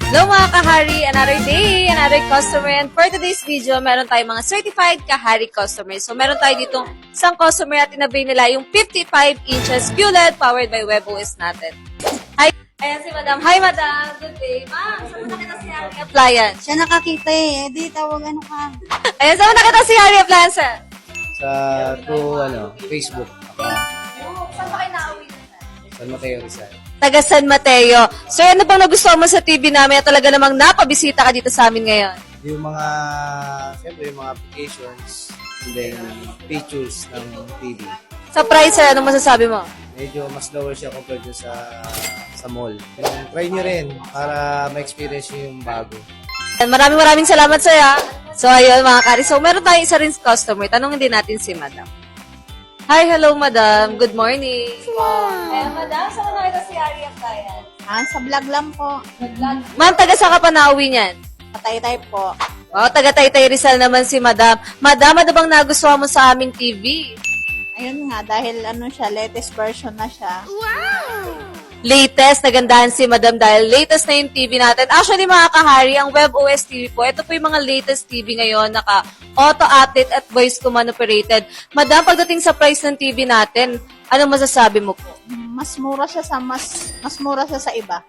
Hello mga kahari! Another day, another customer. And for today's video, meron tayong mga certified kahari customers. So meron tayo ditong isang customer at inabay nila yung 55 inches QLED powered by WebOS natin. Hi! Ayan si Madam. Hi Madam! Good day. Ma'am, saan mo nakita si Harry Appliance? Siya nakakita eh. Di tawag ano ka. Ayan, saan mo nakita si Harry Appliance? Facebook. Saan pa kayo nauwi? San Mateo Rizal. Taga San Mateo. So ano bang nagustuhan mo sa TV namin at talaga namang napabisita ka dito sa amin ngayon? Yung mga, siyempre yung mga applications and then features ng TV. Sa price, sir, anong masasabi mo? Medyo mas lower siya compared dun sa mall. Yung try nyo rin para ma-experience nyo yung bago. Maraming salamat sir ha. So ayun mga kari. So meron tayong isa rin customer. Tanongin din natin si Madam. Hi, hello Madam. Good morning. Madam, saan mo nakita si Ari Appliance? Sa vlog lang po. Ma'am, taga saan ka pa nauwi niyan? Patay-tay po. Wow, taga Taytay Rizal naman si Madam. Madam, ano bang nagustuhan mo sa aming TV? Ayun nga, dahil ano siya, latest version na siya. Latest, nagandahan si Madam dahil latest na yung TV natin. Actually, mga kahari, ang WebOS TV po, ito po yung mga latest TV ngayon, naka auto-update at voice command operated. Madam, pagdating sa price ng TV natin, ano masasabi mo po? Mas mura siya sa iba.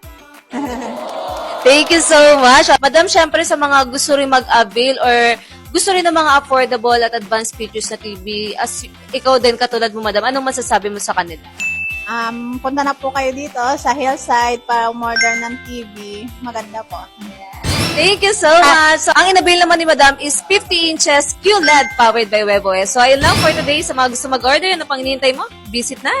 Thank you so much. Madam, syempre sa mga gusto rin mag-avail or gusto rin ng mga affordable at advanced features na TV, as ikaw din katulad mo, Madam, anong masasabi mo sa kanila? Punta na po kayo dito sa Hillside para umorder ng TV. Maganda po. Thank you so much. So, ang inabil naman ni Madam is 50 inches QLED powered by WebOS. So, ayun lang for today. Sa mga gusto mag-order, ano pang hinihintay mo? Visit na!